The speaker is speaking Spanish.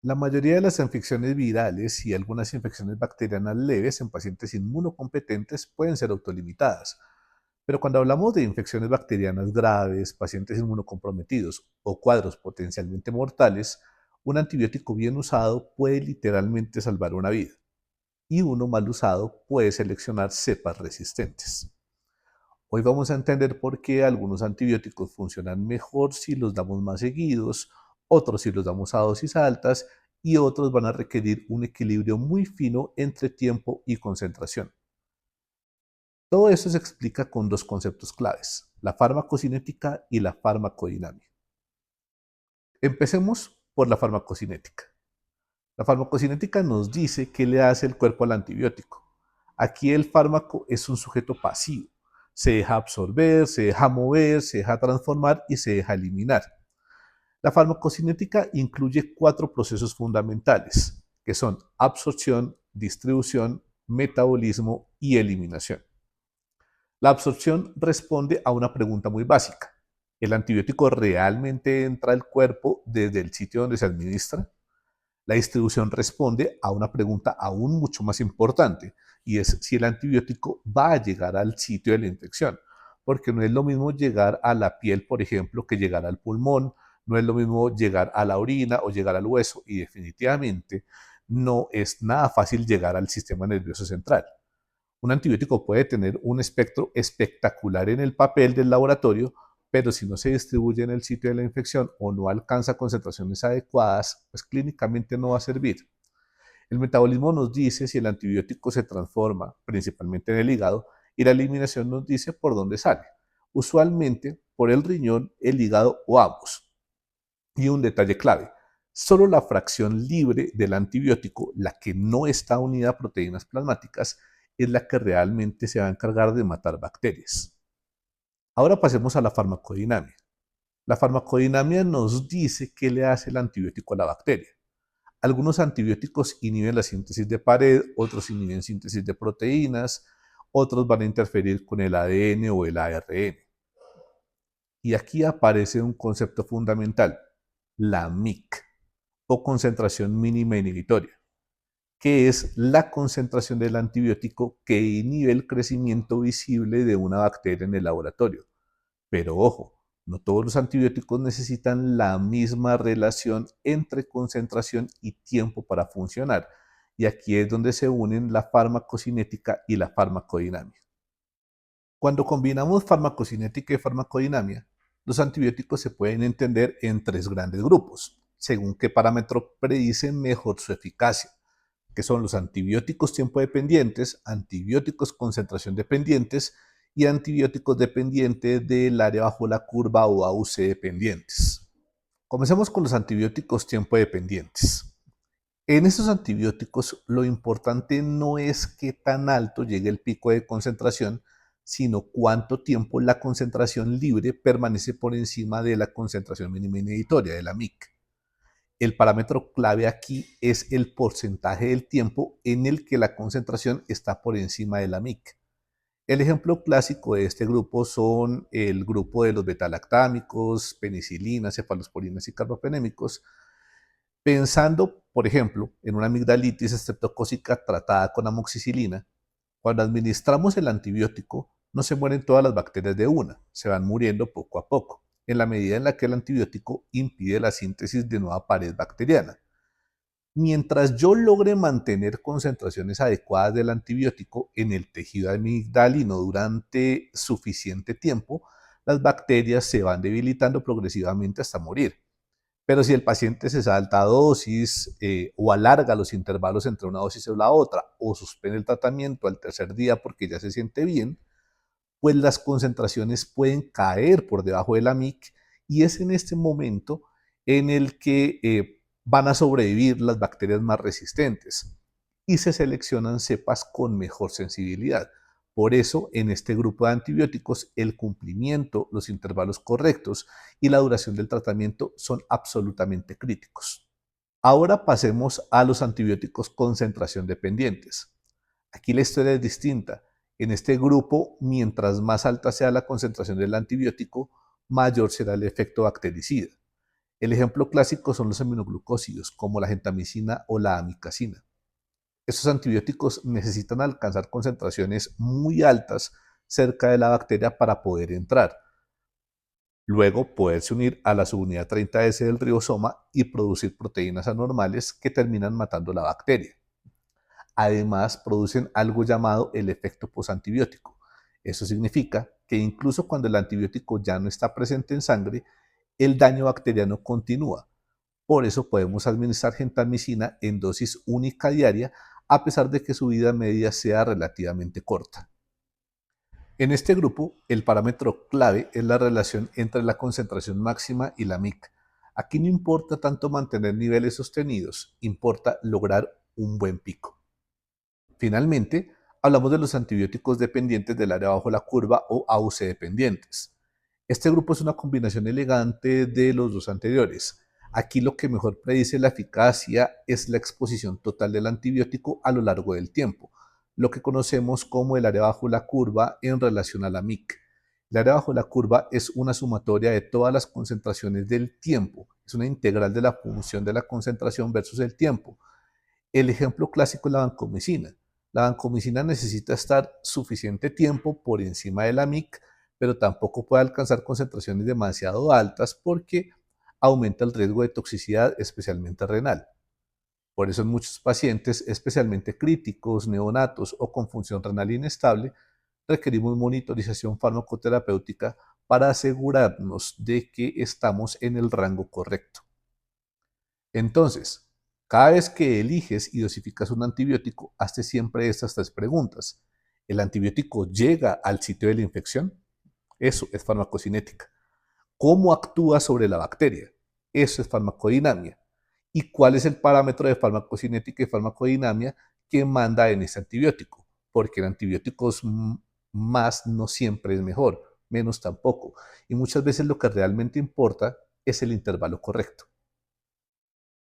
La mayoría de las infecciones virales y algunas infecciones bacterianas leves en pacientes inmunocompetentes pueden ser autolimitadas, pero cuando hablamos de infecciones bacterianas graves, pacientes inmunocomprometidos o cuadros potencialmente mortales, un antibiótico bien usado puede literalmente salvar una vida y uno mal usado puede seleccionar cepas resistentes. Hoy vamos a entender por qué algunos antibióticos funcionan mejor si los damos más seguidos, otros si los damos a dosis altas y otros van a requerir un equilibrio muy fino entre tiempo y concentración. Todo esto se explica con dos conceptos claves, la farmacocinética y la farmacodinamia. Empecemos por la farmacocinética. La farmacocinética nos dice qué le hace el cuerpo al antibiótico. Aquí el fármaco es un sujeto pasivo. Se deja absorber, se deja mover, se deja transformar y se deja eliminar. La farmacocinética incluye cuatro procesos fundamentales, que son absorción, distribución, metabolismo y eliminación. La absorción responde a una pregunta muy básica. ¿El antibiótico realmente entra al cuerpo desde el sitio donde se administra? La distribución responde a una pregunta aún mucho más importante, y es si el antibiótico va a llegar al sitio de la infección, porque no es lo mismo llegar a la piel, por ejemplo, que llegar al pulmón, no es lo mismo llegar a la orina o llegar al hueso, y definitivamente no es nada fácil llegar al sistema nervioso central. Un antibiótico puede tener un espectro espectacular en el papel del laboratorio, pero si no se distribuye en el sitio de la infección o no alcanza concentraciones adecuadas, pues clínicamente no va a servir. El metabolismo nos dice si el antibiótico se transforma, principalmente en el hígado, y la eliminación nos dice por dónde sale. Usualmente por el riñón, el hígado o ambos. Y un detalle clave, solo la fracción libre del antibiótico, la que no está unida a proteínas plasmáticas, es la que realmente se va a encargar de matar bacterias. Ahora pasemos a la farmacodinamia. La farmacodinamia nos dice qué le hace el antibiótico a la bacteria. Algunos antibióticos inhiben la síntesis de pared, otros inhiben síntesis de proteínas, otros van a interferir con el ADN o el ARN. Y aquí aparece un concepto fundamental, la MIC, o concentración mínima inhibitoria, que es la concentración del antibiótico que inhibe el crecimiento visible de una bacteria en el laboratorio. Pero ojo, no todos los antibióticos necesitan la misma relación entre concentración y tiempo para funcionar. Y aquí es donde se unen la farmacocinética y la farmacodinamia. Cuando combinamos farmacocinética y farmacodinamia, los antibióticos se pueden entender en tres grandes grupos, según qué parámetro predicen mejor su eficacia, que son los antibióticos tiempo dependientes, antibióticos concentración dependientes y antibióticos dependientes del área bajo la curva o AUC dependientes. Comencemos con los antibióticos tiempo dependientes. En estos antibióticos lo importante no es qué tan alto llegue el pico de concentración, sino cuánto tiempo la concentración libre permanece por encima de la concentración mínima inhibitoria, de la MIC. El parámetro clave aquí es el porcentaje del tiempo en el que la concentración está por encima de la MIC. El ejemplo clásico de este grupo son el grupo de los betalactámicos, penicilinas, cefalosporinas y carbapenémicos, pensando, por ejemplo, en una amigdalitis estreptocócica tratada con amoxicilina. Cuando administramos el antibiótico, no se mueren todas las bacterias de una, se van muriendo poco a poco, en la medida en la que el antibiótico impide la síntesis de nueva pared bacteriana. Mientras yo logre mantener concentraciones adecuadas del antibiótico en el tejido amigdalino durante suficiente tiempo, las bacterias se van debilitando progresivamente hasta morir. Pero si el paciente se salta dosis o alarga los intervalos entre una dosis y la otra, o suspende el tratamiento al tercer día porque ya se siente bien, pues las concentraciones pueden caer por debajo de la MIC y es en este momento en el que van a sobrevivir las bacterias más resistentes y se seleccionan cepas con mejor sensibilidad. Por eso, en este grupo de antibióticos, el cumplimiento, los intervalos correctos y la duración del tratamiento son absolutamente críticos. Ahora pasemos a los antibióticos concentración dependientes. Aquí la historia es distinta. En este grupo, mientras más alta sea la concentración del antibiótico, mayor será el efecto bactericida. El ejemplo clásico son los aminoglucósidos, como la gentamicina o la amicacina. Estos antibióticos necesitan alcanzar concentraciones muy altas cerca de la bacteria para poder entrar. Luego poderse unir a la subunidad 30S del ribosoma y producir proteínas anormales que terminan matando la bacteria. Además, producen algo llamado el efecto posantibiótico. Eso significa que incluso cuando el antibiótico ya no está presente en sangre, el daño bacteriano continúa. Por eso podemos administrar gentamicina en dosis única diaria, a pesar de que su vida media sea relativamente corta. En este grupo, el parámetro clave es la relación entre la concentración máxima y la MIC. Aquí no importa tanto mantener niveles sostenidos, importa lograr un buen pico. Finalmente, hablamos de los antibióticos dependientes del área bajo la curva o AUC dependientes. Este grupo es una combinación elegante de los dos anteriores. Aquí lo que mejor predice la eficacia es la exposición total del antibiótico a lo largo del tiempo, lo que conocemos como el área bajo la curva en relación a la MIC. El área bajo la curva es una sumatoria de todas las concentraciones del tiempo, es una integral de la función de la concentración versus el tiempo. El ejemplo clásico es la vancomicina. La vancomicina necesita estar suficiente tiempo por encima de la MIC, pero tampoco puede alcanzar concentraciones demasiado altas porque aumenta el riesgo de toxicidad, especialmente renal. Por eso en muchos pacientes, especialmente críticos, neonatos o con función renal inestable, requerimos monitorización farmacoterapéutica para asegurarnos de que estamos en el rango correcto. Entonces, cada vez que eliges y dosificas un antibiótico, hazte siempre estas tres preguntas. ¿El antibiótico llega al sitio de la infección? Eso es farmacocinética. ¿Cómo actúa sobre la bacteria? Eso es farmacodinamia. ¿Y cuál es el parámetro de farmacocinética y farmacodinamia que manda en ese antibiótico? Porque el antibiótico más no siempre es mejor, menos tampoco. Y muchas veces lo que realmente importa es el intervalo correcto.